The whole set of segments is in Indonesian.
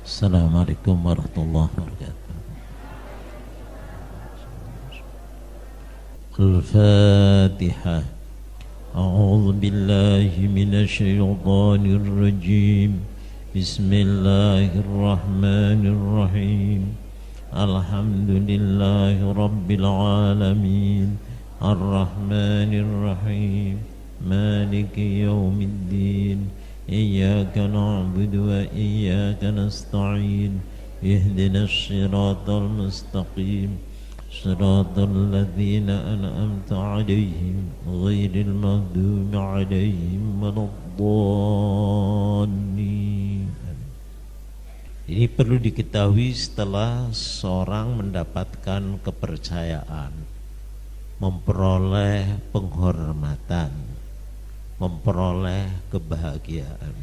Assalamualaikum warahmatullahi wabarakatuh. Al-Fatihah. A'udzu billahi minasy syaithanir rajim. Bismillahirrahmanirrahim. Alhamdulillahi rabbil alamin. Ar-Rahmanir Rahim. Maliki yaumiddin. إياك نعبد وإياك نستعين اهدنا الصراط المستقيم صراط الذين أنعمت عليهم غير المغضوب عليهم ولا الضالين. Ini perlu diketahui setelah seorang mendapatkan kepercayaan, memperoleh penghormatan, memperoleh kebahagiaan.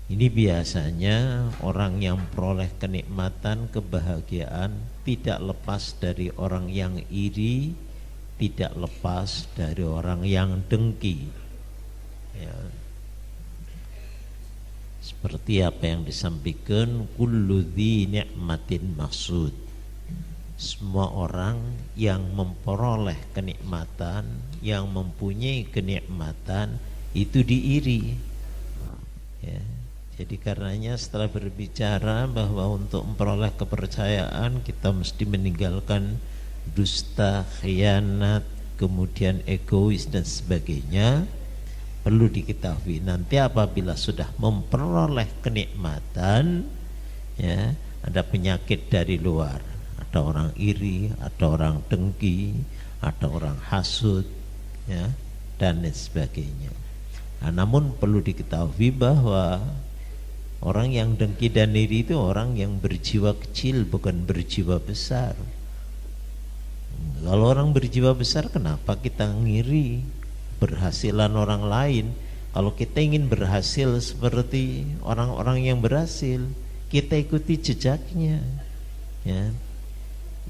Ini biasanya orang yang memperoleh kenikmatan, kebahagiaan tidak lepas dari orang yang iri, tidak lepas dari orang yang dengki. Ya. Seperti apa yang disampaikan, kullu dzi ni'matin mahsud. Semua orang yang memperoleh kenikmatan, yang mempunyai kenikmatan itu diiri. Ya. Jadi karenanya setelah berbicara bahwa untuk memperoleh kepercayaan kita mesti meninggalkan dusta, khianat, kemudian egois dan sebagainya. Perlu diketahui nanti apabila sudah memperoleh kenikmatan, ya, ada penyakit dari luar. Ada orang iri, ada orang dengki, ada orang hasud, ya, dan lain sebagainya. Nah, namun perlu diketahui bahwa orang yang dengki dan iri itu orang yang berjiwa kecil, bukan berjiwa besar. Kalau orang berjiwa besar, kenapa kita ngiri berhasilan orang lain? Kalau kita ingin berhasil seperti orang-orang yang berhasil, kita ikuti jejaknya, ya.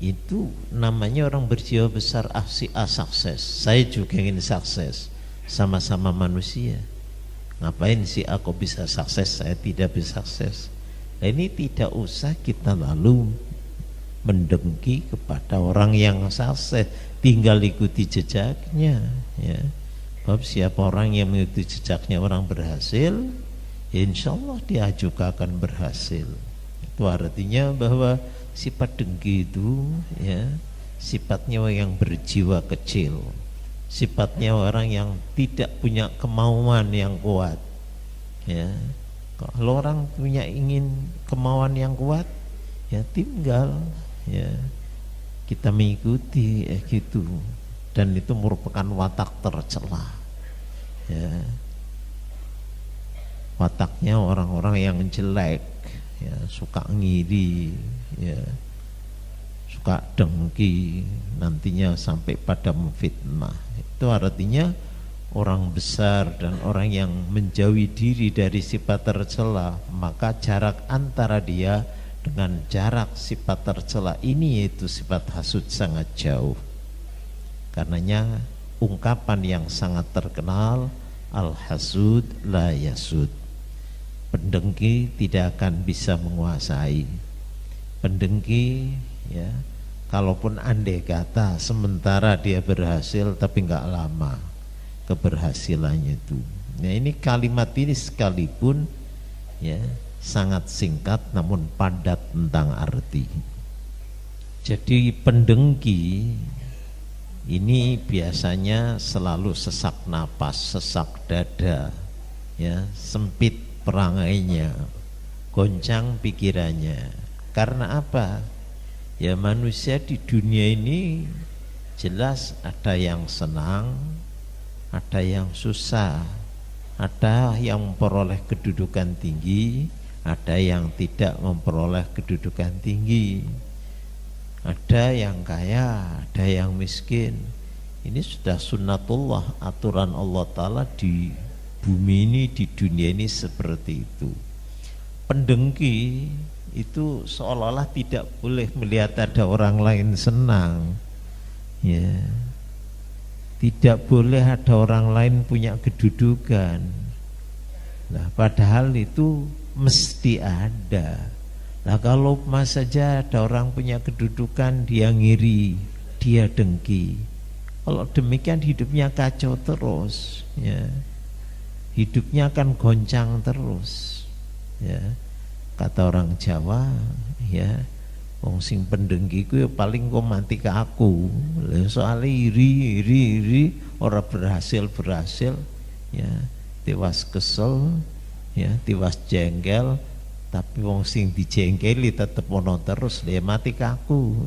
Itu namanya orang berjiwa besar. Si A sukses, saya juga ingin sukses, sama-sama manusia. Ngapain si A kok bisa sukses, saya tidak bisa sukses? Nah, ini tidak usah kita lalu mendengki kepada orang yang sukses, tinggal ikuti jejaknya, ya. Sebab siapa orang yang mengikuti jejaknya orang berhasil, insya Allah dia juga akan berhasil. Itu artinya bahwa sifat dengki itu, ya, sifatnya orang yang berjiwa kecil, sifatnya orang yang tidak punya kemauan yang kuat, ya. Kalau orang punya ingin kemauan yang kuat, ya tinggal, ya, kita mengikuti, gitu. Dan itu merupakan watak tercela, ya. Wataknya orang-orang yang jelek, ya, suka ngiri, ya, suka dengki, nantinya sampai pada memfitnah. Itu artinya orang besar dan orang yang menjauhi diri dari sifat tercela, maka jarak antara dia dengan jarak sifat tercela ini, yaitu sifat hasud, sangat jauh. Karenanya ungkapan yang sangat terkenal, al-hasud la yasud. Pendengki tidak akan bisa menguasai. Pendengki, ya, kalaupun andai kata sementara dia berhasil, tapi enggak lama keberhasilannya itu. Nah, ini kalimat ini sekalipun, ya, sangat singkat namun padat tentang arti. Jadi pendengki ini biasanya selalu sesak napas, sesak dada, ya, sempit perangainya, goncang pikirannya. Karena apa? Ya, manusia di dunia ini jelas ada yang senang, ada yang susah, ada yang memperoleh kedudukan tinggi, ada yang tidak memperoleh kedudukan tinggi, ada yang kaya, ada yang miskin. Ini sudah sunnatullah, aturan Allah Ta'ala di bumi ini, di dunia ini seperti itu. Pendengki itu seolah-olah tidak boleh melihat ada orang lain senang, ya. Tidak boleh ada orang lain punya kedudukan. Nah, padahal itu mesti ada. Nah kalau mas saja ada orang punya kedudukan, dia ngiri, dia dengki. Kalau demikian hidupnya kacau terus, ya. Hidupnya akan goncang terus, ya. Kata orang Jawa, ya, wong sing pendengki ku ya paling kok mati ke aku. Soalnya iri, orang berhasil, ya, tiwas kesel, ya, tiwas jengkel. Tapi wong sing dijengkeli tetep ono terus, dia mati kaku.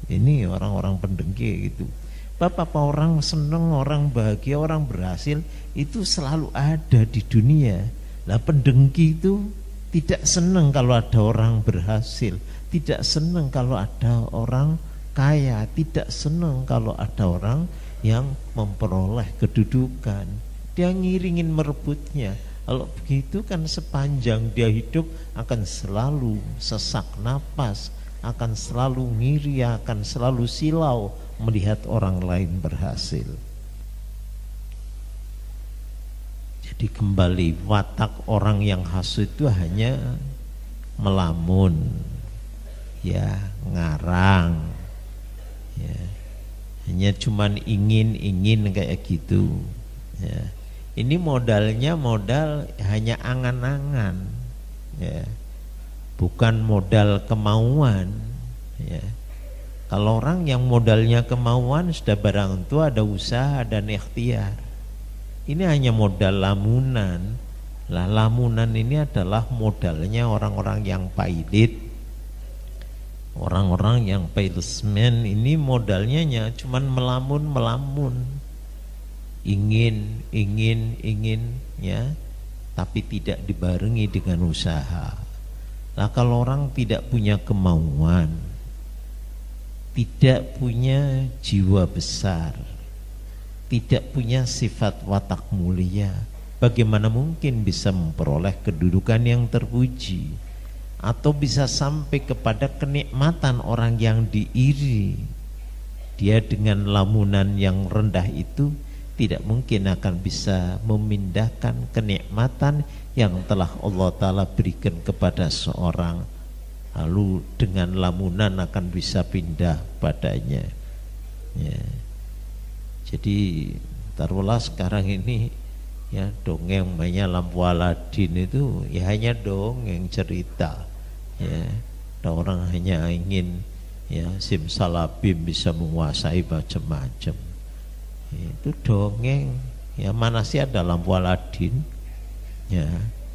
Ini orang-orang pendengki gitu. Bapak orang seneng, orang bahagia, orang berhasil itu selalu ada di dunia. Lah pendengki itu tidak seneng kalau ada orang berhasil, tidak seneng kalau ada orang kaya, tidak seneng kalau ada orang yang memperoleh kedudukan. Dia ngiringin merebutnya. Kalau begitu kan sepanjang dia hidup akan selalu sesak napas, akan selalu ngiri, akan selalu silau melihat orang lain berhasil. Jadi kembali, watak orang yang hasud itu hanya melamun, ya, ngarang, ya, hanya cuman ingin kayak gitu, ya. Ini modalnya modal hanya angan-angan, ya, bukan modal kemauan, ya. Kalau orang yang modalnya kemauan sudah barang tentu ada usaha dan ikhtiar. Ini hanya modal lamunan. Lah lamunan ini adalah modalnya orang-orang yang pailit. Orang-orang yang pailsmen ini modalnya cuman melamun. Ingin, ya, tapi tidak dibarengi dengan usaha. Nah kalau orang tidak punya kemauan, tidak punya jiwa besar, tidak punya sifat watak mulia, bagaimana mungkin bisa memperoleh kedudukan yang terpuji atau bisa sampai kepada kenikmatan orang yang diiri? Dia dengan lamunan yang rendah itu tidak mungkin akan bisa memindahkan kenikmatan yang telah Allah Ta'ala berikan kepada seorang, lalu dengan lamunan akan bisa pindah padanya, ya. Jadi taruhlah sekarang ini, ya, dongeng mainnya lampu Aladin itu ya hanya dongeng cerita, ya. Ada orang hanya ingin, ya, simsalabim bisa menguasai macam-macam. Itu dongeng, ya. Mana sih ada lampu Aladin, ya,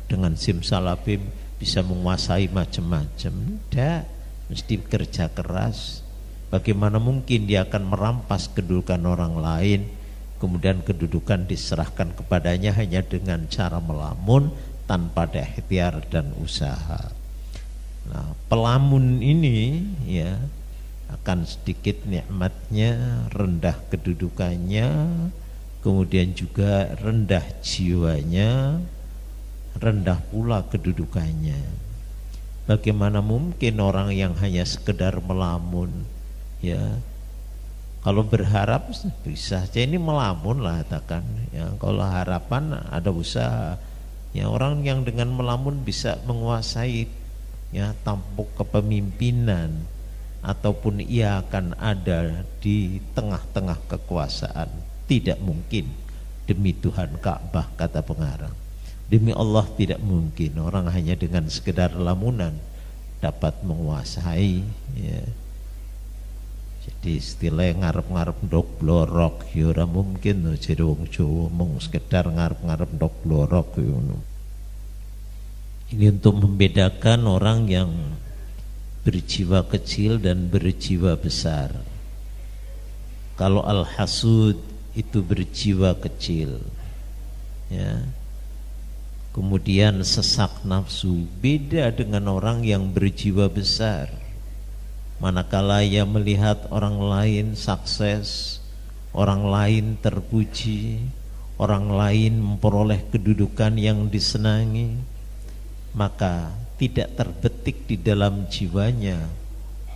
dengan simsalabim bisa menguasai macam-macam? Tidak, mesti kerja keras. Bagaimana mungkin dia akan merampas kedudukan orang lain, kemudian kedudukan diserahkan kepadanya hanya dengan cara melamun tanpa ada ikhtiar dan usaha. Nah, pelamun ini, ya, akan sedikit nikmatnya, rendah kedudukannya, kemudian juga rendah jiwanya, rendah pula kedudukannya. Bagaimana mungkin orang yang hanya sekedar melamun, ya, kalau berharap bisa saja ini melamun lah katakan, ya. Kalau harapan ada usaha, ya. Orang yang dengan melamun bisa menguasai, ya, tampuk kepemimpinan, ataupun ia akan ada di tengah-tengah kekuasaan. Tidak mungkin. Demi Tuhan Ka'bah, kata pengarang, demi Allah tidak mungkin orang hanya dengan sekedar lamunan dapat menguasai, ya. Jadi istilah ngarep-ngarep ndok blorok ya ora mungkin jadi wong Jawa mung sekedar ngarep-ngarep ndok blorok. Ini untuk membedakan orang yang berjiwa kecil dan berjiwa besar. Kalau al-hasud itu berjiwa kecil, ya, kemudian sesak nafsu, beda dengan orang yang berjiwa besar. Manakala ia melihat orang lain sukses, orang lain terpuji, orang lain memperoleh kedudukan yang disenangi, maka tidak terbetik di dalam jiwanya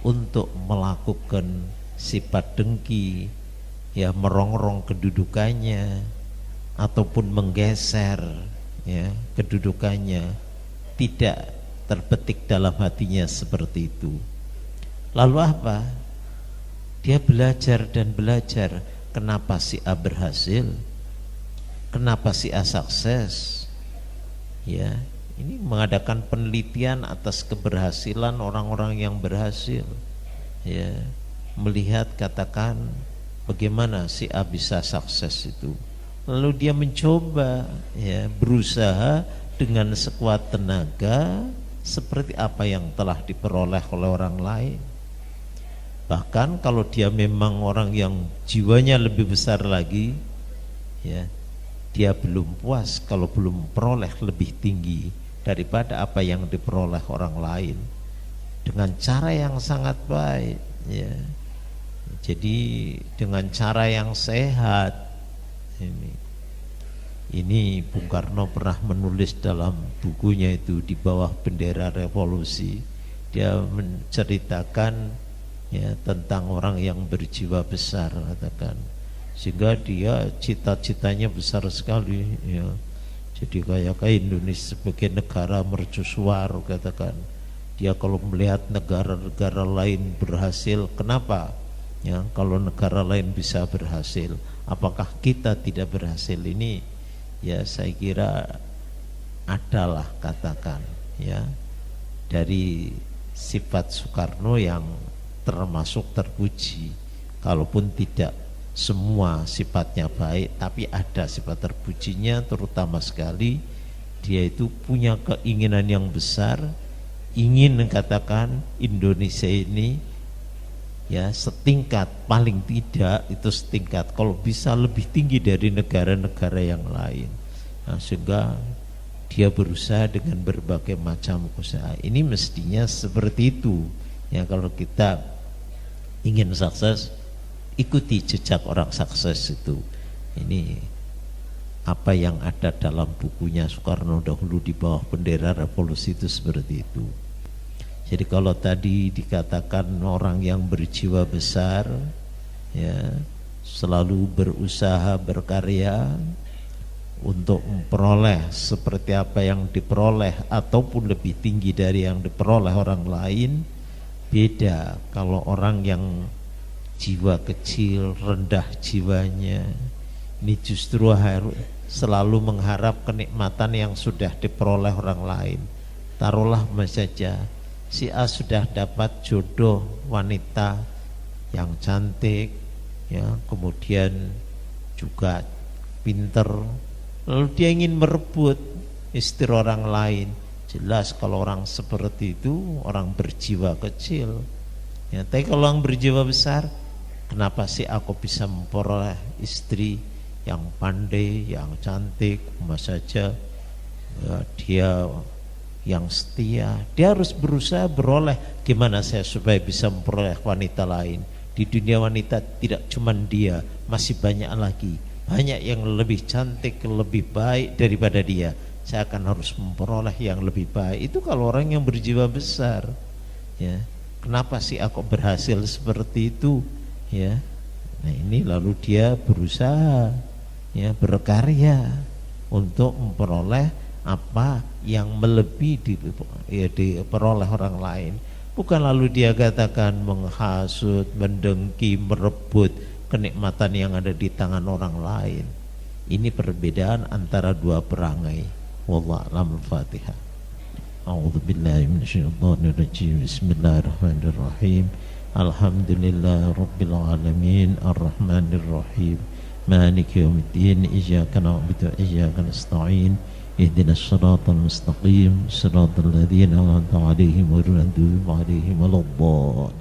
untuk melakukan sifat dengki, ya, merongrong kedudukannya ataupun menggeser, ya, kedudukannya tidak terbetik dalam hatinya seperti itu. Lalu apa? Dia belajar dan belajar. Kenapa si A berhasil? Kenapa si A sukses? Ya, ini mengadakan penelitian atas keberhasilan orang-orang yang berhasil. Ya, melihat, katakan bagaimana si A bisa sukses itu. Lalu dia mencoba, ya, berusaha dengan sekuat tenaga seperti apa yang telah diperoleh oleh orang lain. Bahkan kalau dia memang orang yang jiwanya lebih besar lagi, ya, dia belum puas kalau belum peroleh lebih tinggi daripada apa yang diperoleh orang lain dengan cara yang sangat baik, ya. Jadi dengan cara yang sehat. Ini Bung Karno pernah menulis dalam bukunya itu Di Bawah Bendera Revolusi. Dia menceritakan, ya, tentang orang yang berjiwa besar, katakan, sehingga dia cita-citanya besar sekali, ya. Jadi kayak Indonesia sebagai negara mercusuar, katakan. Dia kalau melihat negara-negara lain berhasil, kenapa? Ya, kalau negara lain bisa berhasil, apakah kita tidak berhasil? Ini, ya, saya kira adalah, katakan, ya, dari sifat Soekarno yang termasuk terpuji, kalaupun tidak semua sifatnya baik, tapi ada sifat terpujinya, terutama sekali dia itu punya keinginan yang besar, ingin, katakan, Indonesia ini, ya, setingkat, paling tidak itu setingkat, kalau bisa lebih tinggi dari negara-negara yang lain. Nah, sehingga dia berusaha dengan berbagai macam usaha. Ini mestinya seperti itu, ya. Kalau kita ingin sukses, ikuti jejak orang sukses itu. Ini apa yang ada dalam bukunya Soekarno dahulu Di Bawah Bendera Revolusi itu seperti itu. Jadi kalau tadi dikatakan orang yang berjiwa besar, ya, selalu berusaha berkarya untuk memperoleh seperti apa yang diperoleh ataupun lebih tinggi dari yang diperoleh orang lain. Beda kalau orang yang jiwa kecil, rendah jiwanya, ini justru harus selalu mengharap kenikmatan yang sudah diperoleh orang lain. Taruhlah saja si A sudah dapat jodoh wanita yang cantik, ya, kemudian juga pinter, lalu dia ingin merebut istri orang lain. Jelas kalau orang seperti itu orang berjiwa kecil, ya. Tapi kalau orang berjiwa besar, kenapa sih aku bisa memperoleh istri yang pandai, yang cantik, saja, ya, dia yang setia, dia harus berusaha beroleh. Gimana saya supaya bisa memperoleh wanita lain? Di dunia wanita tidak cuma dia, masih banyak lagi, banyak yang lebih cantik, lebih baik daripada dia. Saya akan harus memperoleh yang lebih baik. Itu kalau orang yang berjiwa besar, ya. Kenapa sih aku berhasil seperti itu, ya? Nah, ini lalu dia berusaha, ya, berkarya untuk memperoleh apa yang melebihi diperoleh orang lain. Bukan lalu dia katakan menghasut, mendengki, merebut kenikmatan yang ada di tangan orang lain. Ini perbedaan antara dua perangai. Wallahu a'lam. Al-Fatihah. A'udzu billahi minasyaitonir rajim. Bismillahirrahmanirrahim. Alhamdulillah rabbil alamin arrahmanir rahim maliki yaumiddin iyyaka na'budu wa iyyaka nasta'in ihdinas siratal mustaqim siratal ladzina an'amta 'alaihim ghairil maghdubi 'alaihim waladdallin.